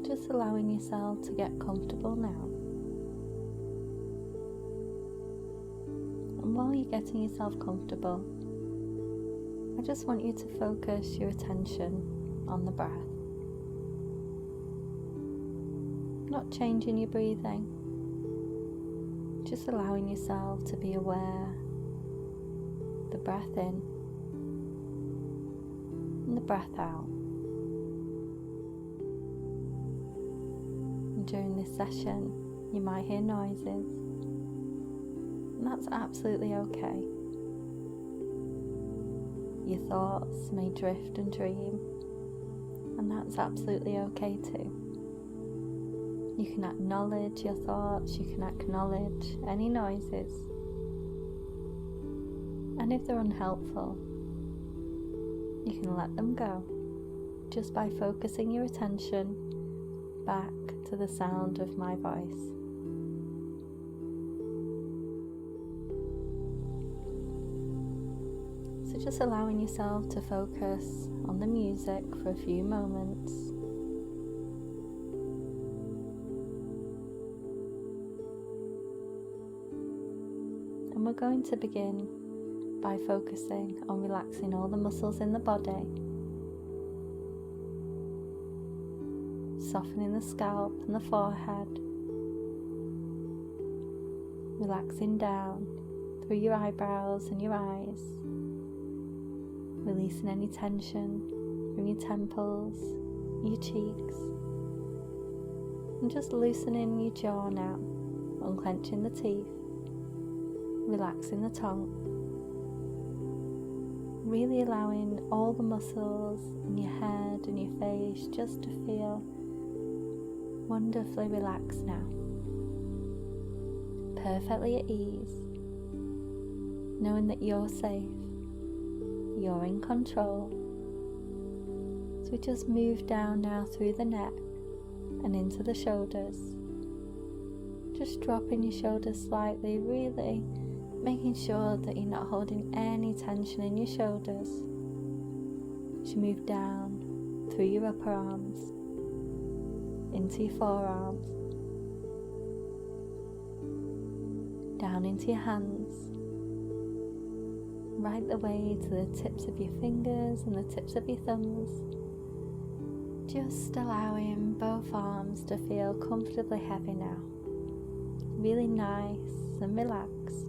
Just allowing yourself to get comfortable now. And while you're getting yourself comfortable, I just want you to focus your attention on the breath. Not changing your breathing, just allowing yourself to be aware the breath in and the breath out. And during this session, you might hear noises, and that's absolutely okay. Your thoughts may drift and dream, and that's absolutely okay too. You can acknowledge your thoughts, you can acknowledge any noises, and if they're unhelpful, you can let them go just by focusing your attention back to the sound of my voice. So just allowing yourself to focus on the music for a few moments. And we're going to begin by focusing on relaxing all the muscles in the body, softening the scalp and the forehead, relaxing down through your eyebrows and your eyes, releasing any tension from your temples, your cheeks, and just loosening your jaw now, unclenching the teeth, relaxing the tongue, really allowing all the muscles in your head and your face just to feel wonderfully relaxed now, perfectly at ease, knowing that you're safe, you're in control. So we just move down now through the neck and into the shoulders, just dropping your shoulders slightly, really making sure that you're not holding any tension in your shoulders. As you move down through your upper arms, into your forearms, down into your hands, right the way to the tips of your fingers and the tips of your thumbs, just allowing both arms to feel comfortably heavy now, really nice and relaxed.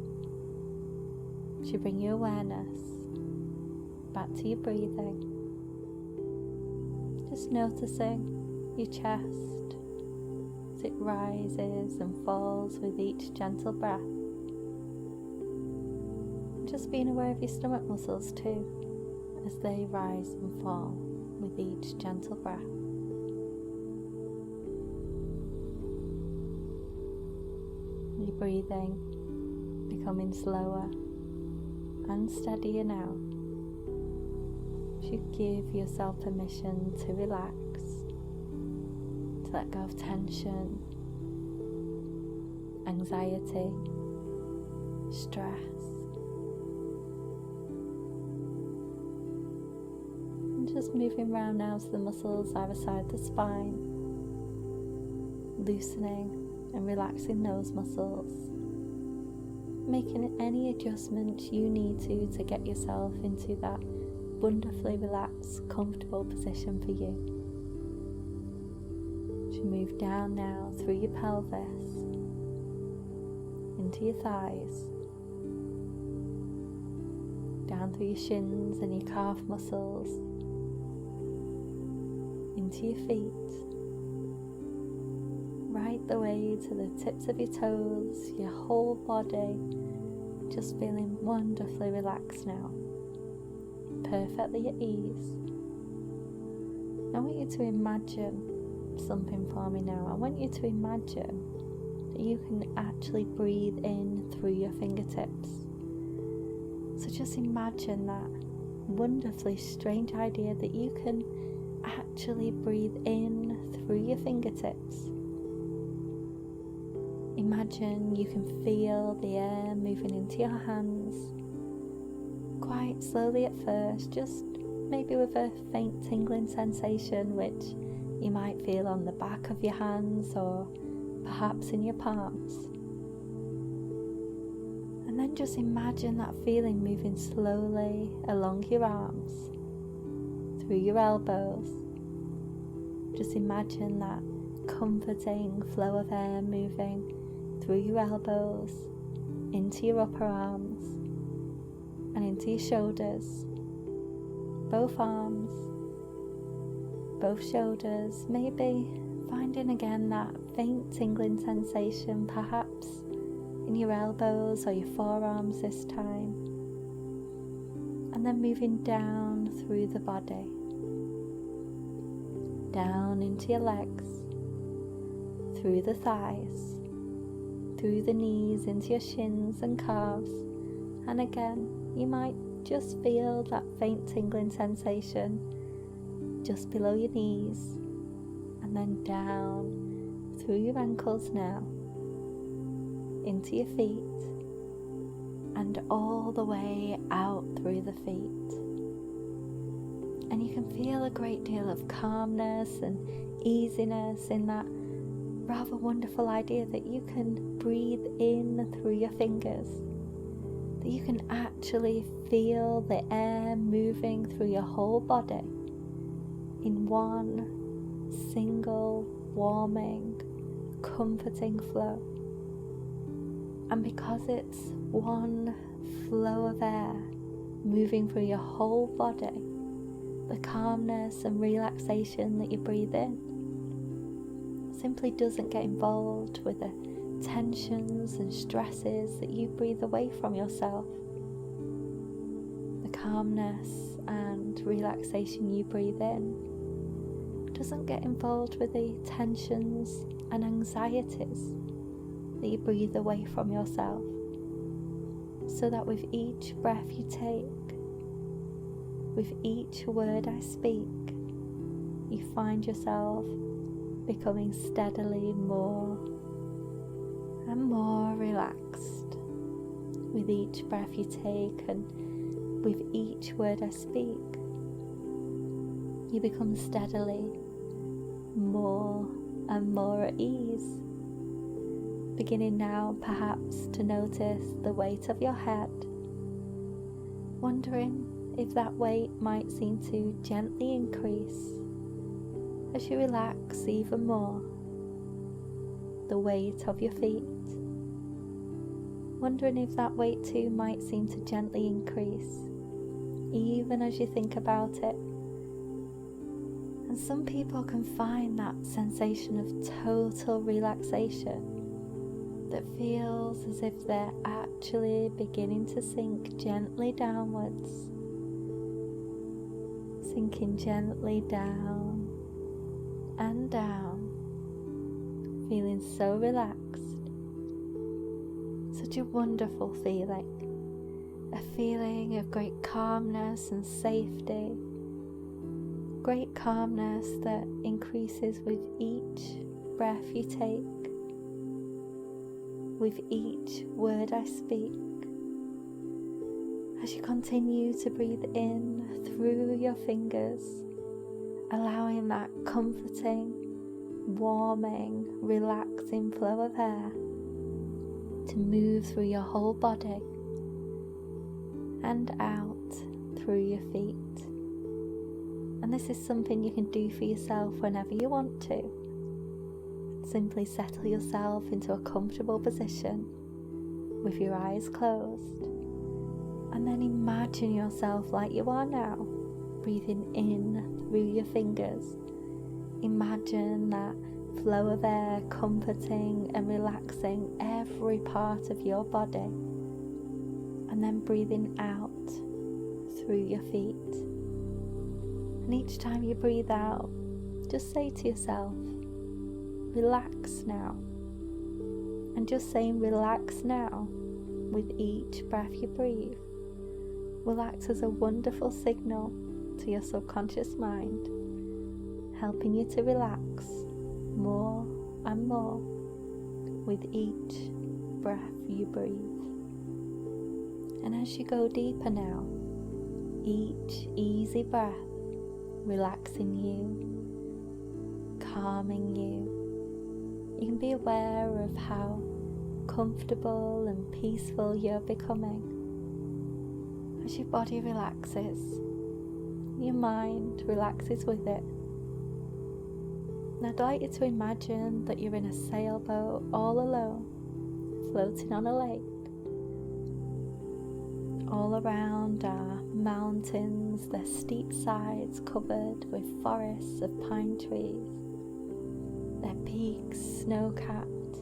As you bring your awareness back to your breathing, just noticing your chest as it rises and falls with each gentle breath. Just being aware of your stomach muscles too, as they rise and fall with each gentle breath. Your breathing becoming slower and steadier now. You give yourself permission to relax, to let go of tension, anxiety, stress, and just moving around now to the muscles either side of the spine, loosening and relaxing those muscles, making any adjustments you need to get yourself into that wonderfully relaxed, comfortable position for you. As you move down now through your pelvis, into your thighs, down through your shins and your calf muscles, into your feet, right the way to the tips of your toes, your whole body, just feeling wonderfully relaxed now, perfectly at ease. I want you to imagine something for me now. I want you to imagine that you can actually breathe in through your fingertips. So just imagine that wonderfully strange idea that you can actually breathe in through your fingertips. Imagine you can feel the air moving into your hands, quite slowly at first, just maybe with a faint tingling sensation which you might feel on the back of your hands or perhaps in your palms. And then just imagine that feeling moving slowly along your arms, through your elbows. Just imagine that comforting flow of air moving through your elbows, into your upper arms, and into your shoulders, both arms, both shoulders, maybe finding again that faint tingling sensation perhaps in your elbows or your forearms this time, and then moving down through the body, down into your legs, through the thighs, through the knees, into your shins and calves, and again you might just feel that faint tingling sensation just below your knees, and then down through your ankles now, into your feet, and all the way out through the feet. And you can feel a great deal of calmness and easiness in that rather wonderful idea that you can breathe in through your fingers, that you can actually feel the air moving through your whole body in one single warming, comforting flow. And because it's one flow of air moving through your whole body, the calmness and relaxation that you breathe in simply doesn't get involved with the tensions and stresses that you breathe away from yourself. The calmness and relaxation you breathe in doesn't get involved with the tensions and anxieties that you breathe away from yourself. So that with each breath you take, with each word I speak, you find yourself becoming steadily more and more relaxed. With each breath you take and with each word I speak, you become steadily more and more at ease. Beginning now perhaps to notice the weight of your head, wondering if that weight might seem to gently increase as you relax even more. The weight of your feet, wondering if that weight too might seem to gently increase even as you think about it. And some people can find that sensation of total relaxation that feels as if they're actually beginning to sink gently downwards, sinking gently down and down, feeling so relaxed. Such a wonderful feeling, a feeling of great calmness and safety, great calmness that increases with each breath you take, with each word I speak, as you continue to breathe in through your fingers, allowing that comforting, warming, relaxing flow of air to move through your whole body and out through your feet. And this is something you can do for yourself whenever you want to. Simply settle yourself into a comfortable position with your eyes closed, and then imagine yourself like you are now, breathing in through your fingers. Imagine that flow of air comforting and relaxing every part of your body, and then breathing out through your feet. And each time you breathe out, just say to yourself, relax now. And just saying relax now with each breath you breathe will act as a wonderful signal to your subconscious mind, helping you to relax more and more with each breath you breathe. And as you go deeper now, each easy breath relaxing you calming you. You can be aware of how comfortable and peaceful you're becoming as your body relaxes, your mind relaxes with it. And I'd like you to imagine that you're in a sailboat all alone, floating on a lake. All around are mountains, their steep sides covered with forests of pine trees, their peaks snow-capped.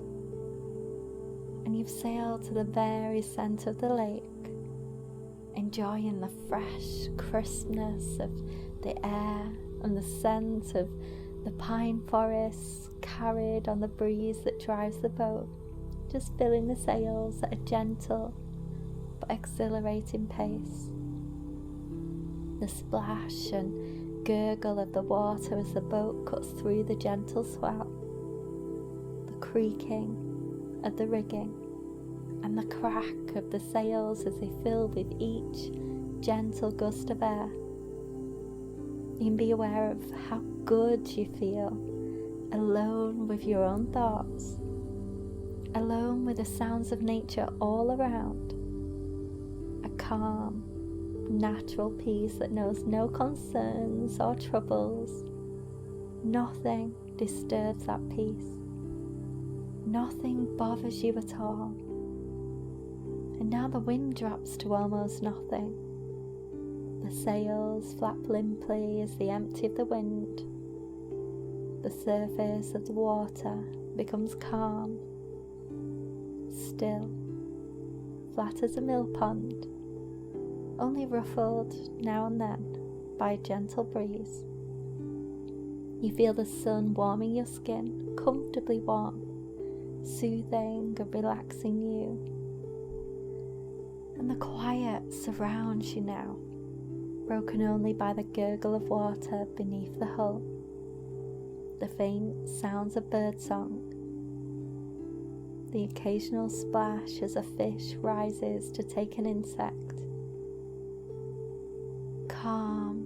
And you've sailed to the very centre of the lake, enjoying the fresh crispness of the air and the scent of the pine forests carried on the breeze that drives the boat, just filling the sails at a gentle but exhilarating pace. The splash and gurgle of the water as the boat cuts through the gentle swell, the creaking of the rigging, and the crack of the sails as they fill with each gentle gust of air. You can be aware of how good you feel, alone with your own thoughts, alone with the sounds of nature all around. A calm, natural peace that knows no concerns or troubles. Nothing disturbs that peace. Nothing bothers you at all. And now the wind drops to almost nothing. The sails flap limply as they empty of the wind. The surface of the water becomes calm, still, flat as a mill pond, only ruffled now and then by a gentle breeze. You feel the sun warming your skin, comfortably warm, soothing and relaxing you. And the quiet surrounds you now, broken only by the gurgle of water beneath the hull, the faint sounds of birdsong, the occasional splash as a fish rises to take an insect. Calm,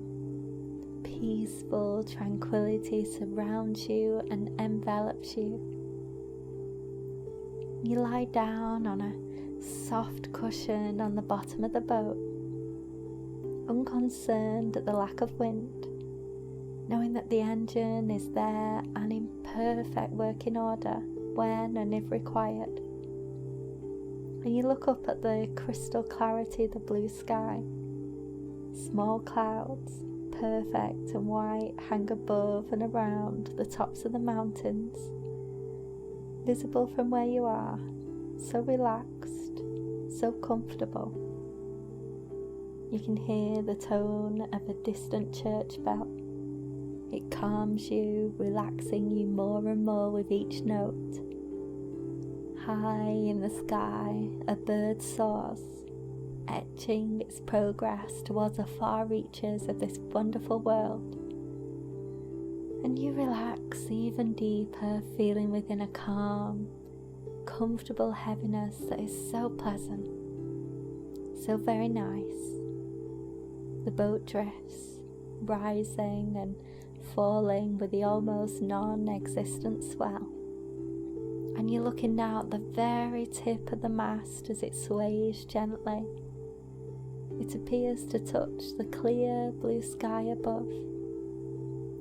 peaceful tranquility surrounds you and envelops you. You lie down on a soft cushion on the bottom of the boat, unconcerned at the lack of wind, knowing that the engine is there and in perfect working order when and if required. And you look up at the crystal clarity of the blue sky. Small clouds, perfect and white, hang above and around the tops of the mountains, visible from where you are, so relaxed, so comfortable. You can hear the tone of a distant church bell. It calms you, relaxing you more and more with each note. High in the sky, a bird soars, etching its progress towards the far reaches of this wonderful world. And you relax even deeper, feeling within a calm, comfortable heaviness that is so pleasant, so very nice. The boat drifts, rising and falling with the almost non-existent swell. And you're looking now at the very tip of the mast as it sways gently. It appears to touch the clear blue sky above.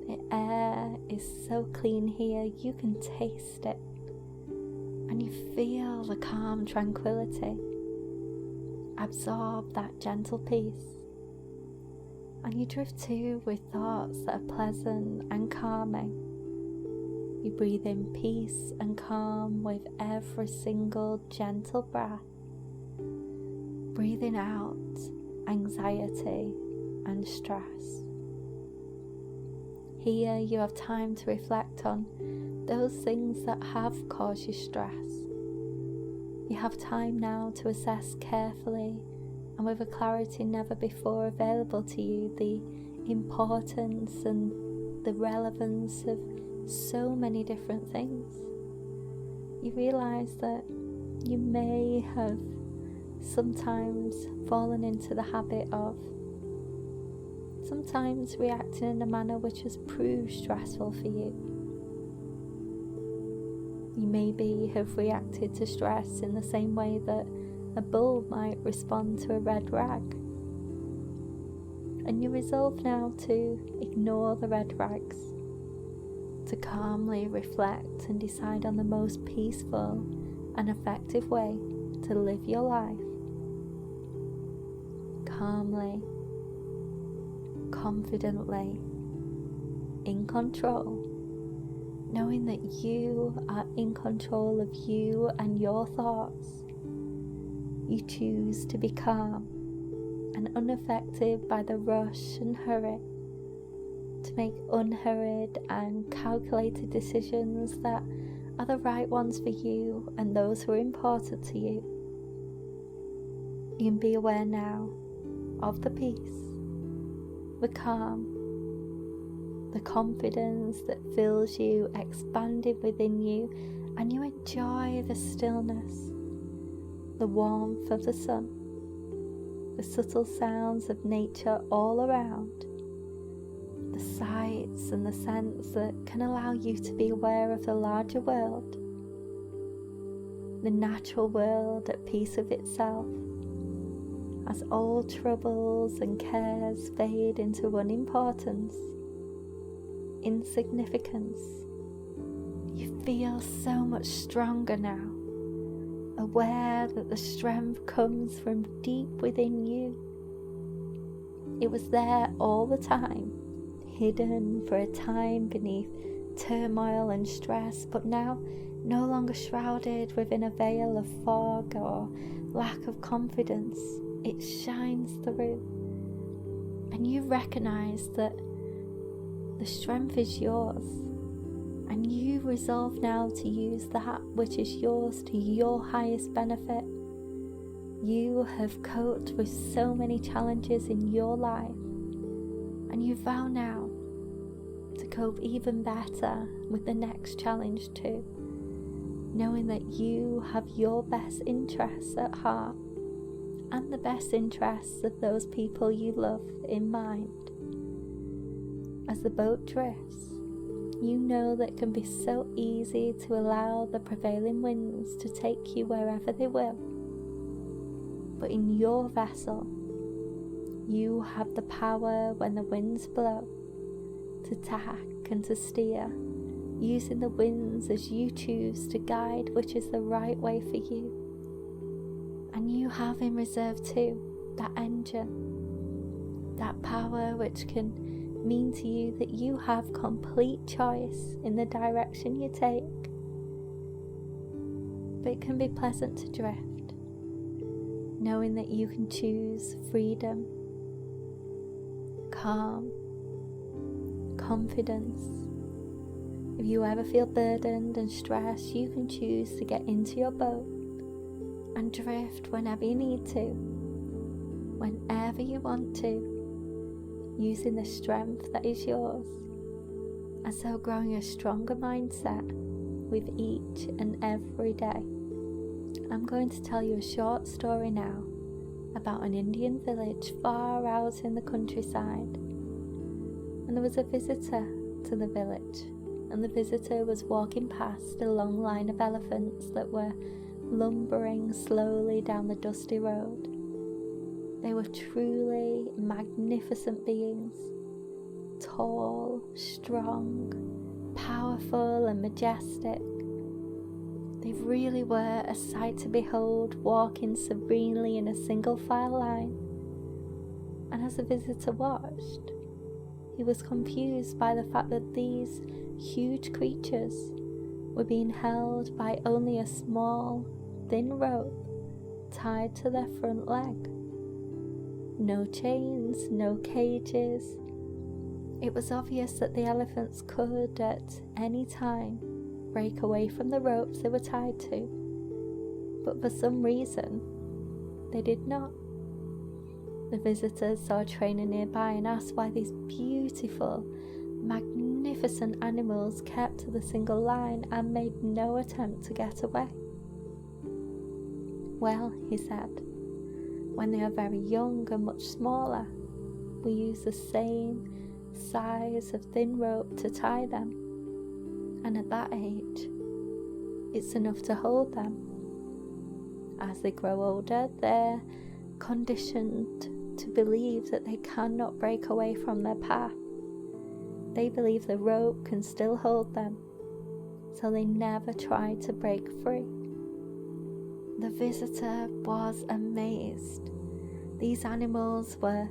The air is so clean here, you can taste it. And you feel the calm tranquility. Absorb that gentle peace. And you drift too with thoughts that are pleasant and calming. You breathe in peace and calm with every single gentle breath. Breathing out anxiety and stress. Here you have time to reflect on those things that have caused you stress. You have time now to assess carefully and with a clarity never before available to you the importance and the relevance of so many different things. You realize that you may have sometimes fallen into the habit of sometimes reacting in a manner which has proved stressful for you. You maybe have reacted to stress in the same way that a bull might respond to a red rag. And you resolve now to ignore the red rags, to calmly reflect and decide on the most peaceful and effective way to live your life. Calmly, confidently, in control, knowing that you are in control of you and your thoughts. You choose to be calm and unaffected by the rush and hurry, to make unhurried and calculated decisions that are the right ones for you and those who are important to you. You can be aware now of the peace, the calm, the confidence that fills you, expanded within you, and you enjoy the stillness, the warmth of the sun, the subtle sounds of nature all around, the sights and the scents that can allow you to be aware of the larger world, the natural world at peace with itself, as all troubles and cares fade into unimportance, insignificance. You feel so much stronger now, aware that the strength comes from deep within you. It was there all the time, hidden for a time beneath turmoil and stress, but now no longer shrouded within a veil of fog or lack of confidence. It shines through, and you recognize that the strength is yours, and you resolve now to use that which is yours to your highest benefit. You have coped with so many challenges in your life, and you vow now to cope even better with the next challenge too, knowing that you have your best interests at heart and the best interests of those people you love in mind. As the boat drifts, you know that it can be so easy to allow the prevailing winds to take you wherever they will. But in your vessel, you have the power when the winds blow to tack and to steer, using the winds as you choose to guide which is the right way for you. And you have in reserve too that engine, that power which can mean to you that you have complete choice in the direction you take. But it can be pleasant to drift, knowing that you can choose freedom, calm, confidence. If you ever feel burdened and stressed, you can choose to get into your boat and drift whenever you need to, whenever you want to, using the strength that is yours, and so growing a stronger mindset with each and every day. I'm going to tell you a short story now about an Indian village far out in the countryside. And there was a visitor to the village, and the visitor was walking past a long line of elephants that were lumbering slowly down the dusty road. They were truly magnificent beings, tall, strong, powerful and majestic. They really were a sight to behold, walking serenely in a single file line. And as the visitor watched, he was confused by the fact that these huge creatures were being held by only a small, thin rope tied to their front leg. No chains, no cages. It was obvious that the elephants could at any time break away from the ropes they were tied to, but for some reason they did not. The visitors saw a trainer nearby and asked why these beautiful, magnificent animals kept to the single line and made no attempt to get away. Well, he said, when they are very young and much smaller, we use the same size of thin rope to tie them, and at that age, it's enough to hold them. As they grow older, they're conditioned to believe that they cannot break away from their path. They believe the rope can still hold them, so they never try to break free. The visitor was amazed. These animals were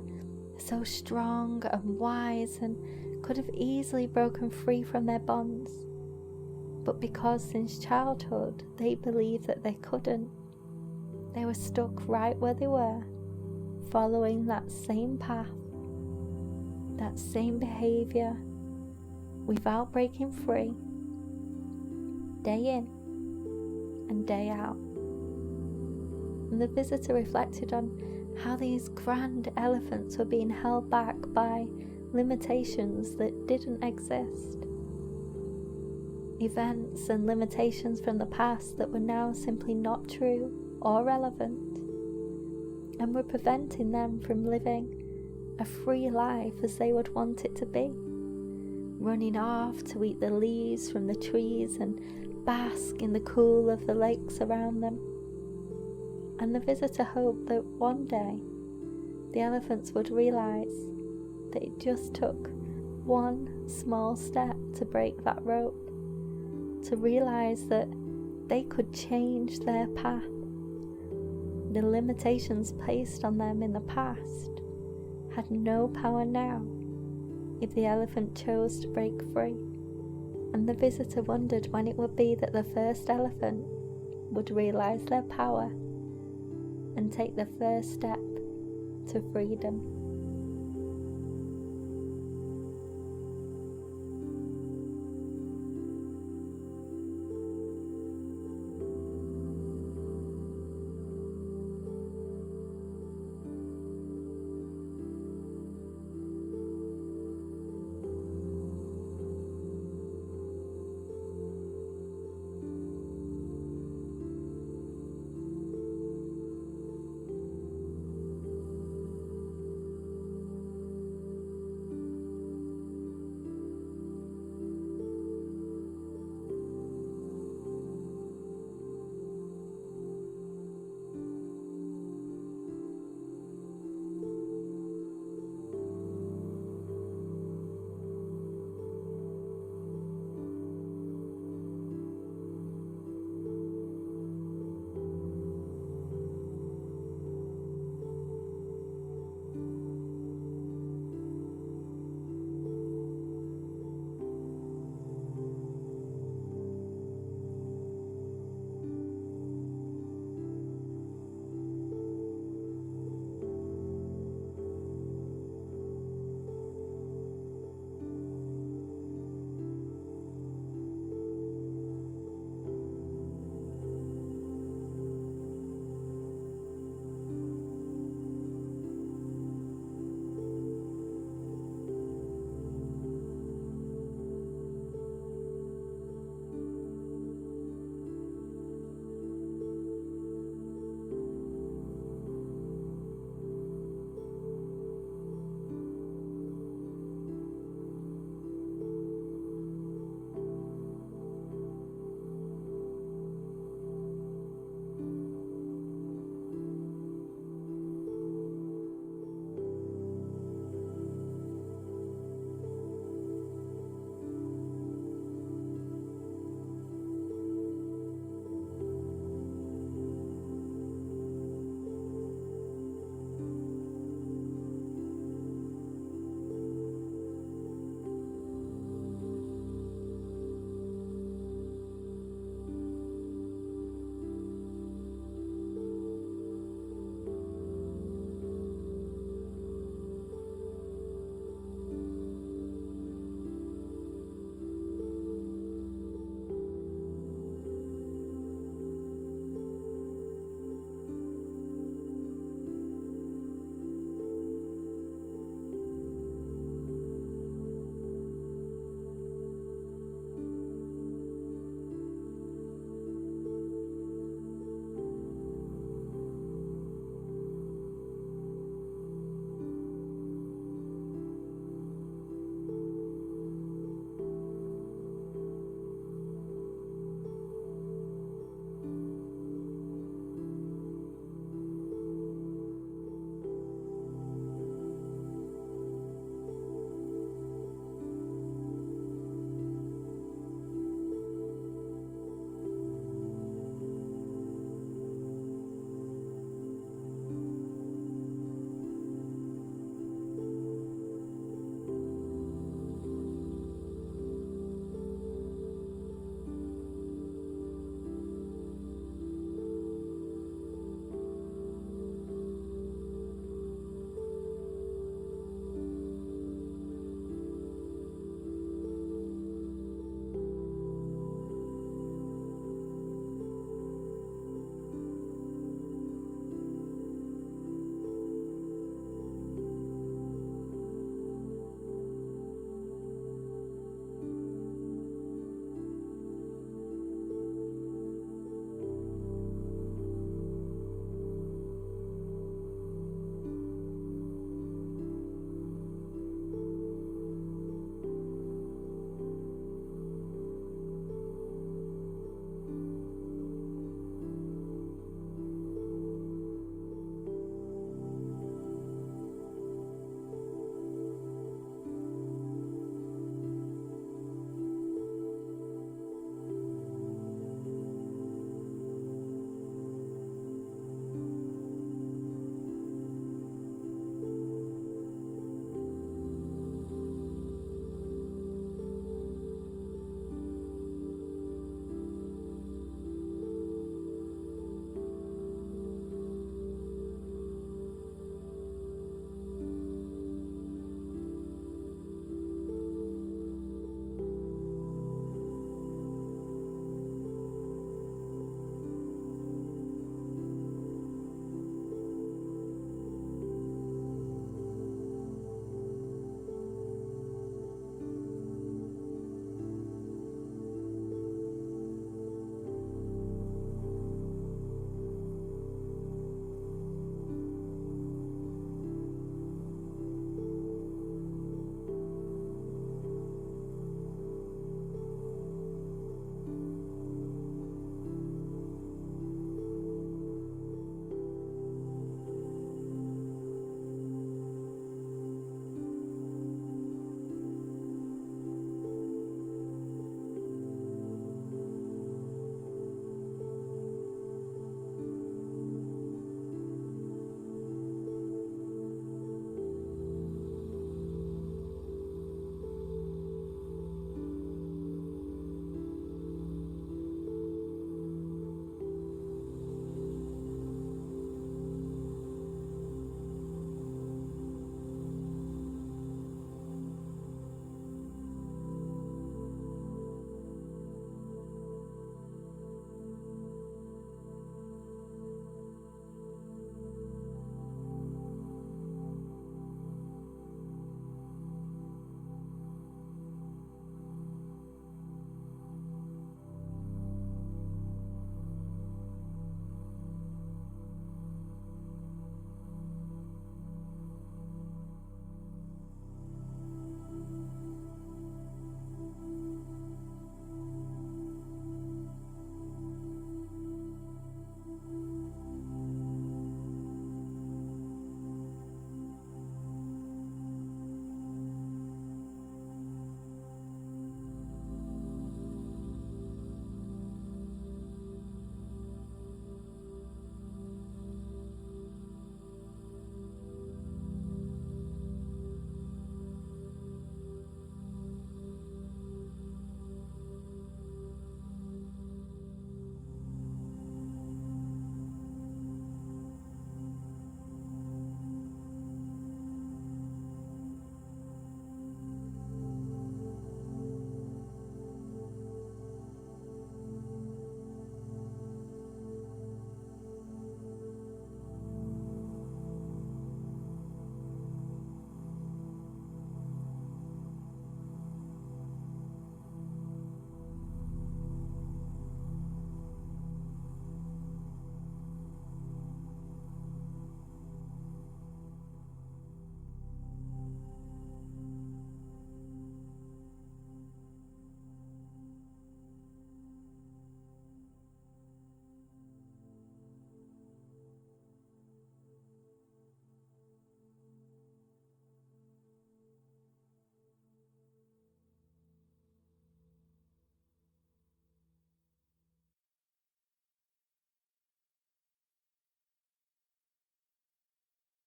so strong and wise and could have easily broken free from their bonds. But because since childhood they believed that they couldn't, they were stuck right where they were, following that same path, that same behaviour, without breaking free, day in and day out. And the visitor reflected on how these grand elephants were being held back by limitations that didn't exist. Events and limitations from the past that were now simply not true or relevant, and were preventing them from living a free life as they would want it to be, running off to eat the leaves from the trees and bask in the cool of the lakes around them. And the visitor hoped that one day the elephants would realize that it just took one small step to break that rope, to realize that they could change their path. The limitations placed on them in the past had no power now if the elephant chose to break free. And the visitor wondered when it would be that the first elephant would realize their power and take the first step to freedom.